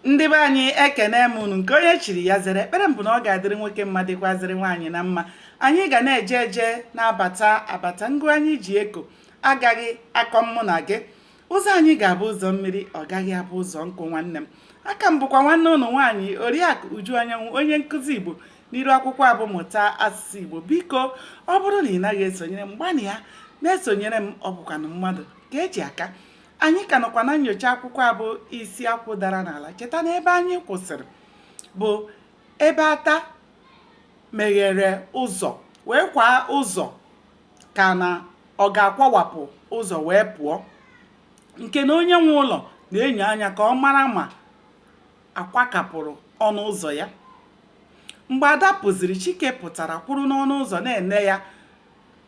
Ndị be anyị ekene m unu nke onye chiri ya zere. Ekpere m bụ na ọ ga-adịrị nwoke mma dịkwazịrị nwaanyị na mma. Anyị ga na-eje eje na-abata ngụ anyị ji eko agaghị akọ mụ na gị. Ụzọ anyị ga-abụ ụzọ mmiri, ọ gaghị abụ ụzọ nkụ nwanne m. Aka m bụkwa nwanne ụnụ nwaanyị Oriakụ Uju Anyanwụ, onye nkụzi Igbo n'iru akwụkwọ abụmụta asụsụ Igbo. Biko ọ bụrụ na ị naghị esonyere m, gbanị ya na-esonyere m, ọ bụkwanụ mmadụ ka eji aka. Anyị ka nọkwa na nyocha akwụkwọ abụ isi akwụ dara n'ala. Cheta na ebe anyị kwụsịrị bụ ebe ata meghere ụzọ wee kwaa ụzọ ka na ọ ga-akwawapụ ụzọ wee pụọ, nke na onye nwe ụlọ na-enyo anya ka ọ mara ma akwakapụrụ ọnụ ụzọ ya. Mgbe Ada pụziri, Chike pụtara kwụrụ n'ọnụ ụzọ na-ene ya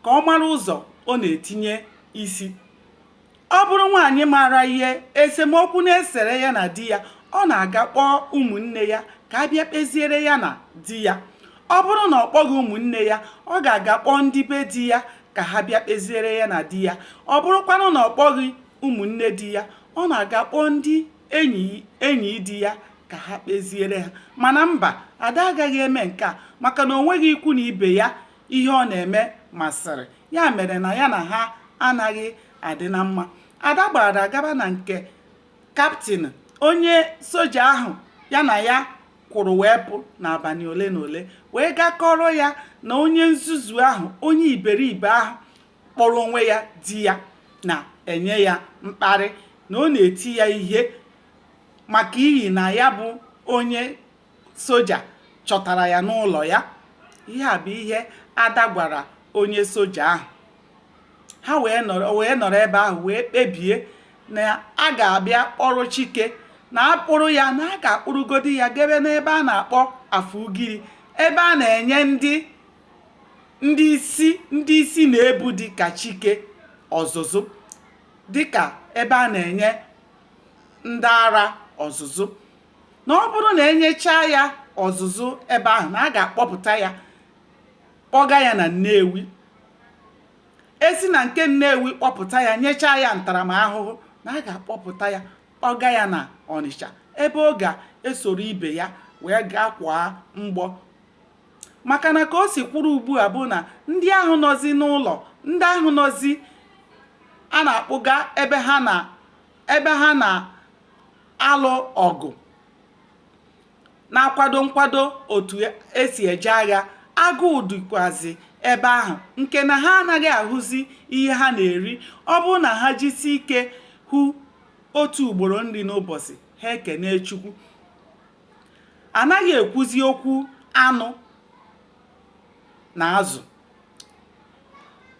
ka ọ mara ụzọ ọ na-etinye isi. Ọ bụrụ nwaanyị maara ihe esemokwu na-esere ya na di ya, ọ na-aga kpọọ ụmụnne ya ka a bịa kpeziere ya na di ya. Ọ bụrụ na ọ kpọghị ụmụnne ya, ọ ga-aga kpọọ ndị be di ya ka ha bịa kpeziere ya na di ya. Ọ bụrụkwanụ na ọ kpọghị ụmụnne di ya, ọ na-aga kpọọ ndị enyi di ya ka ha kpeziere ha. Mana mba, Ada agaghị eme nke a, maka na o nweghị ikwu na ibe ya ihe ọ na-eme masịrị ya, mere na ya na ha anaghị adị na mma. Ada gbara gaba na nke kaptịn onye soja ahụ ya na ya kwụrụ wee pụ n'abalị ole na ole, wee gakọrọ ya na onye nzuzu ahụ, onye iberibe ahụ kpọrọ onwe ya di ya, na-enye ya mkparị na ọ na-eti ya ihe maka iyi na ya bụ onye soja chọtara ya n'ụlọ ya. Ihe a bụ ihe Ada gwara onye soja ahụ. Ha wee nọrọ ebe ahụ wee kpebie na a ga-abịa kpọrọ Chike, na akpụrụ ya, na a ga-akpụrụgodi ya gebe n'ebe a na-akpọ Afugiri, ebe a na-enye ndị isi na-ebu dịka Chike ọzụzụ, dịka ebe a na-enye ndị ara ọzụzụ. Na ọ bụrụ na enyechaa ya ọzụzụ ebe ahụ, na a ga-akpọpụta ya kpọga ya na Nnewi. Esi na nke Nnewi kpọpụta ya, nyechaa ya ntaramahụhụ, na a ga-akpọpụta ya kpọga ya na Ọnịcha, ebe ọ ga-esoro ibe ya wee gaa kwaa mgbọ. Maka na ka o si kwuru ugbu a bụ na ndị ahụ nọzi n'ụlọ, ndị ahụ nọzi a na-akpụga ebe ha na-alụ ọgụ, na-akwado nkwado otu esi eje agha, agụụ dịkwazi ebe ahụ, nke na ha anaghị ahụzi ihe ha na-eri. Ọ bụrụ na ha jisi ike hụ otu ugboro nri n'ụbọchị, ha ekene Chukwu. Anaghị ekwuzi okwu anụ na azụ.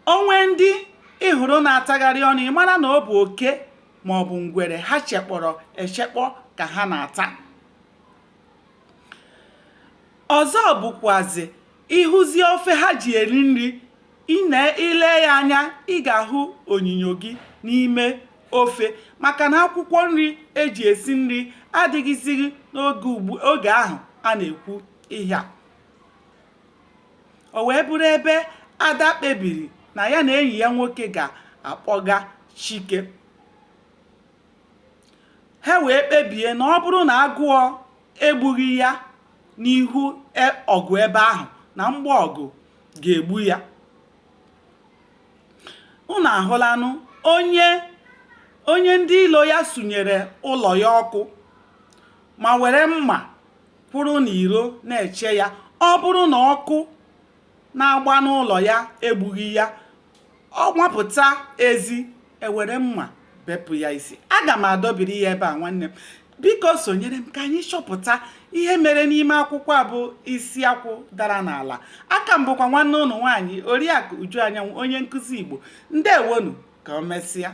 Onwe ndị ịhụrụ na-atagharị ọnụ, ị mara na ọ bụ oke ma ọ bụ ngwere ha chekpọrọ echekpọ ka ha na-ata. Ọzọ bụkwazi ịhụzi ofe ha ji eri nri, ile ya anya ị ga-ahụ onyinyo gị n'ime ofe, maka na akwụkwọ nri eji esi nri adịghịzị n'oge ahụ a na-ekwu ihe a. O wee bụrụ ebe Ada kpebiri na ya na enyi ya nwoke ga-akpọga Chike. Ha wee kpebie na ọ bụrụ na agụọ egbughị ya n'ihu ọgụ ebe ahụ, na mgba ọgụ ga-egbu ya. Unu ahụlanụ onye ndị ilo ya sunyere ụlọ ya ọkụ, ma were mma kwụrụ n'iro na-eche ya. Ọ bụrụ na ọkụ na-agba n'ụlọ ya egbughị ya, ọ nwapụta ezi, ewere mma bepụ ya isi. Aga m adọbiri ya ebe a nwanne m. Biko sonyere m ka anyị chọpụta ihe mere n'ime akwụkwọ a bụ isi akwụ dara n'ala. Aka m bụkwa nwanne ụnụ nwaanyị Oriakụ Uju Anyanwụ, onye nkụzi Igbo. Ndewonu, ka o mesịa.